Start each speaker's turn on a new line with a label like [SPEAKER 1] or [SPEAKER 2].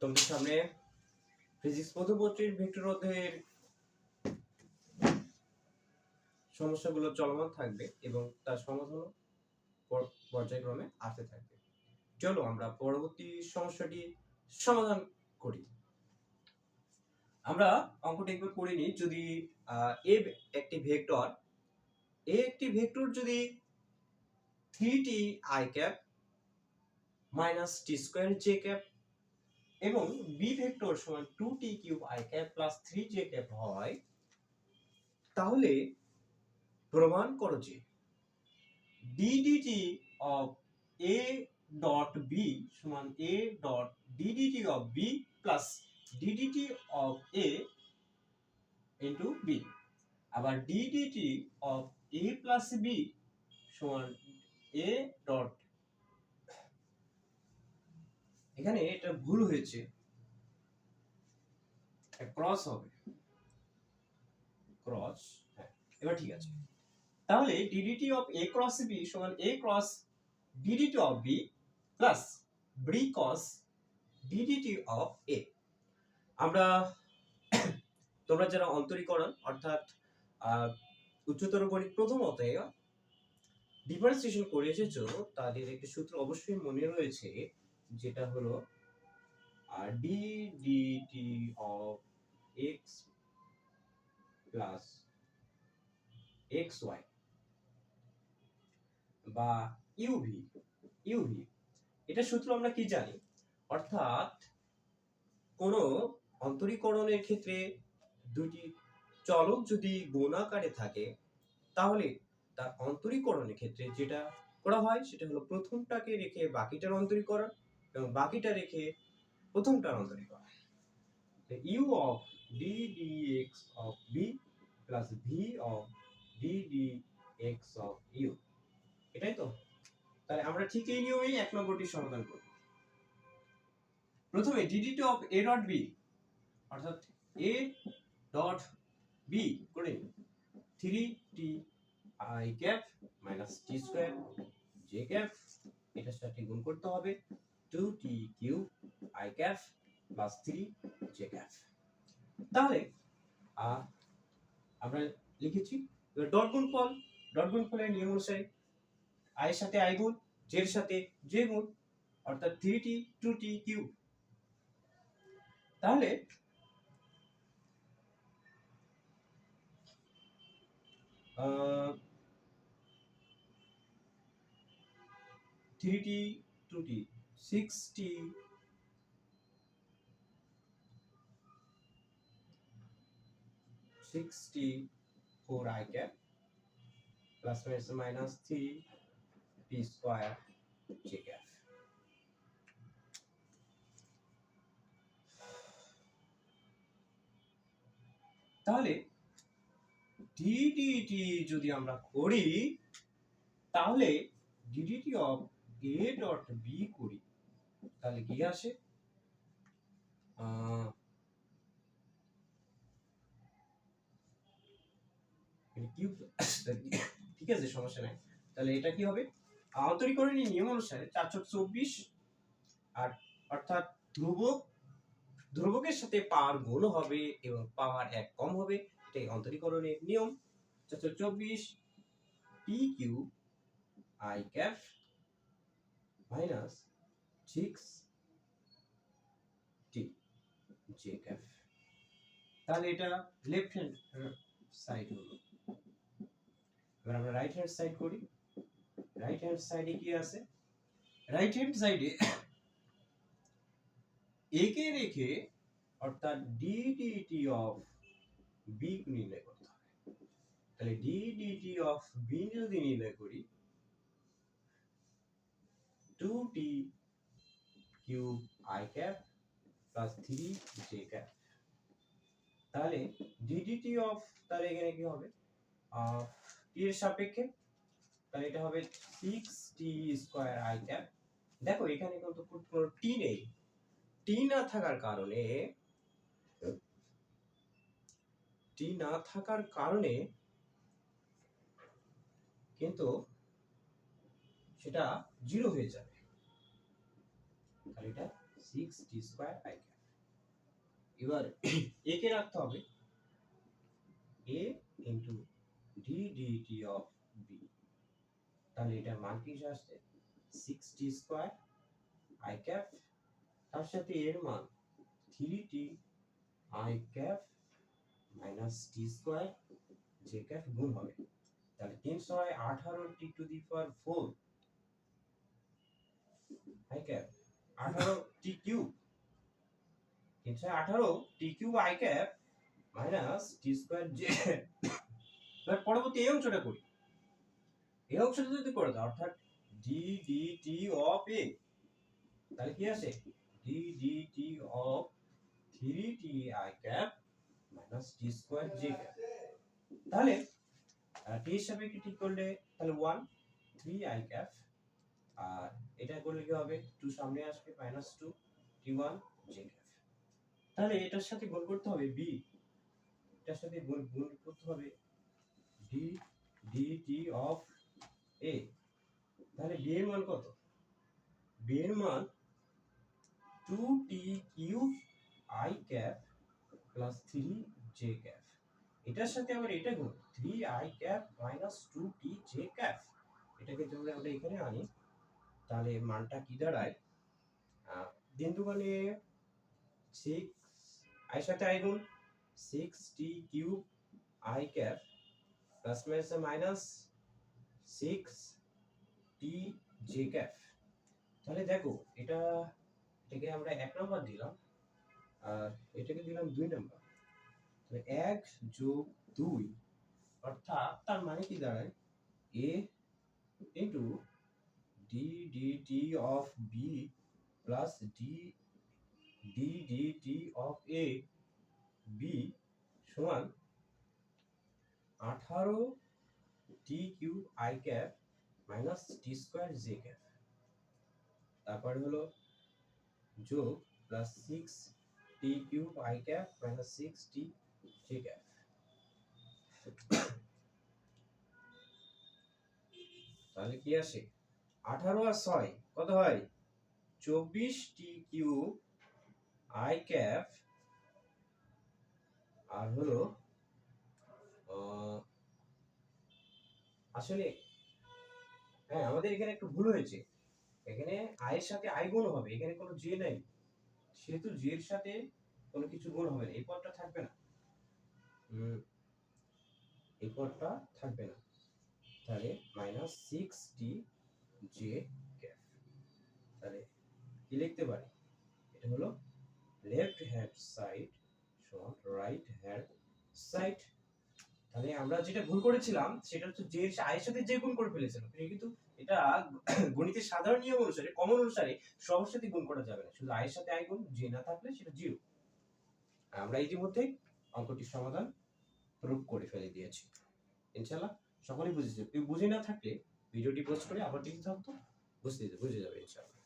[SPEAKER 1] তোমাদের সামনে ফিজিক্স প্রথম পত্রের ভেক্টর অধ্যায়ের সমস্যাগুলো চলমান থাকবে এবং তার সমাধানও পর্যায়ক্রমে আসতে থাকবে। চলো আমরা পরবর্তী সমস্যাটি সমাধান করি। আমরা অঙ্কটা একবার করে নিই। যদি এ একটি ভেক্টর যদি 3t i cap minus T square j cap এবং বি ভেক্টর সমান 2t cube i cap plus 3j cap হয়, তাহলে প্রমাণ করো যে ddt of a dot b সমান a dot ddt of b plus ddt of a into b, আবার ddt of a plus b সমান a dot, এখানে এটা ভুল হয়েছে, ক্রস হবে, ক্রস। হ্যাঁ, এবার ঠিক আছে। তাহলে ddt of a cross b সমান a cross ddt of b plus b cos ddt of a। আমরা তোমরা যারা অন্তরীকরণ অর্থাৎ উচ্চতর গণিত প্রথম অধ্যায়ে ডিফারেন্সিয়েশন করে এসেছো, তাদের একটি সূত্র অবশ্যই মনে রয়েছে, যেটা হলো ddt of x plus xy বা ইউভি। এটা সূত্র আমরা কি জানি, অর্থাৎ কোন অন্তরীকরণের ক্ষেত্রে দুটি চলক যদি গুণাকারে থাকে, তাহলে তার অন্তরীকরণের ক্ষেত্রে যেটা করা হয় সেটা হলো প্রথমটাকে রেখে বাকিটার অন্তরীকরণ এবং বাকিটা রেখে প্রথমটার অন্তরীকরণ। u of d dx of b plus v of d dx of u, এটাই তো। তাহলে আমরা ঠিক এই নিয়মেই 1 নম্বরটি সমাধান করব। প্রথমে ddt of a dot b অর্থাৎ a dot b করে 3t i cap minus t square j cap, এটার সাথে গুণ করতে হবে 2t cube i cap plus 3j cap. তাহলে আমরা লিখেছি ডট গুণফলের নিয়ম অনুসারে i এর সাথে i গুণ, j এর সাথে j গুণ, অর্থাৎ 3t 2t কিউব। তাহলে 3t 2t 6t 4i cap plus minus 3t square j cap. তাহলে ddt যদি আমরা করি, তাহলে ddt of a dot b করি, তাহলে কি আসে, ঠিক আছে, সমস্যা নাই। তাহলে এটা কি হবে, অন্তরীকরণের নিয়ম অনুসারে 424, আর অর্থাৎ ধ্রুবকের সাথে পাওয়ার গুণ হবে এবং পাওয়ার 1 কম হবে, এটাই অন্তরীকরণের নিয়ম। 424 t cube i cap minus 6t j cap. তাহলে এটা লেফট হ্যান্ড সাইড হলো। এবার আমরা রাইট হ্যান্ড সাইড করি। রাইট হ্যান্ড সাইডে কি আছে, রাইট হ্যান্ড সাইডে a কে রেখে অর্থাৎ ddt of b নির্ণয় করতে হবে। তাহলে ddt of b যদি নির্ণয় করি 2t cube i cap plus 3j cap. তাহলে ddt of, তাহলে এখানে কি হবে, t এর সাপেক্ষে, তাহলে এটা হবে 6t স্কয়ার i ক্যাপ। দেখো এখানে কিন্তু কোনো t নেই, t না থাকার কারণে কিন্তু সেটা 0 হয়ে যাবে। তাহলে এটা 6t স্কয়ার i ক্যাপ। এবার এ কে রাখতে হবে a into D DT of B, তাহলে এটার মান কি আসছে 6t স্কয়ার আই ক্যাপ, তার সাথে এর মান 3t I cap minus T square J cap গুণ হবে, তাহলে 3 ছয় 18 T to the power 4 I cap 18 T cube, 3 ছয় 18 T cube I cap minus T square J. এবার পরবর্তী এই অংশটা করি, এই অংশটা যদি করে দাও অর্থাৎ ডি ডি টি অফ এ, তাহলে কি আসে D D T of 3t i cap minus T square j cap, তাহলে টি এর সাপেক্ষে ঠিক করলে তাহলে 1 3 i ক্যাপ, আর এটা করলে কি হবে 2 সামনে আসবে মাইনাস 2 t1 j ক্যাপ, তাহলে এটার সাথে গুণ করতে হবে b, এটার সাথে গুণ করতে হবে d dt অফ a, তাহলে b এর মান কত, b এর মান 2t cube i cap plus 3j cap, এটার সাথে আবার এটা গুণ 3i cap minus 2t j cap, এটাকে যদি আমরা এখানে আনি তাহলে মানটা কি দাঁড়ায়, দিন দুগুণে 6 i সাথে i গুণ 6t cube i cap plus minus 6t j cap, তাহলে দেখো এটাকে আমরা 1 নাম্বার দিলাম আর এটাকে দিলাম 2 নাম্বার, তাহলে 1 যোগ 2 অর্থাৎ তার মানে কি দাঁড়ায় a into D DT of B plus D DT of A B সমান 18 T cube I cap minus T square J cap, তারপরে হলো যোগ plus 6 T cube I cap minus 6 T J cap, তাহলে কি আসে 18 আর 6 কত হয় 24 টি কিউব আই ক্যাপ, আর হলো আসলে হ্যাঁ আমাদের এখানে একটু ভুল হয়েছে, এখানে আই এর সাথে আই গুণ হবে, এখানে কোনো জে নাই, সেহেতু জে এর সাথে কোনো কিছু গুণ হবে না, এই পদটা থাকবে না, এই পদটা থাকবে না, তাহলে মাইনাস 6t জে ক্যাপ, তাহলে কি লিখতে পারি এটা হলো লেফট হ্যান্ড সাইড সমান রাইট হ্যান্ড সাইড, তাহলে আমরা যেটা ভুল করেছিলাম সেটা হচ্ছে যে আই এর সাথে যে গুণ করে ফেলেছিলাম, কিন্তু এটা গণিতের সাধারণ নিয়ম অনুসারে কমন অনুসারে সবার সাথে গুণ করা যাবে না, শুধু আই এর সাথে আই গুণ, যে না থাকলে সেটা জিরো। আমরা ইতিমধ্যে অঙ্কটির সমাধান প্রুফ করে ফেলে দিয়েছি, ইনশাআল্লাহ সকলেই বুঝেছে, কেউ বুঝে না থাকলে ভিডিওটি পোস্ট করে আবার দেখতে থাকতো, বুঝে যাবে ইনশাআল্লাহ।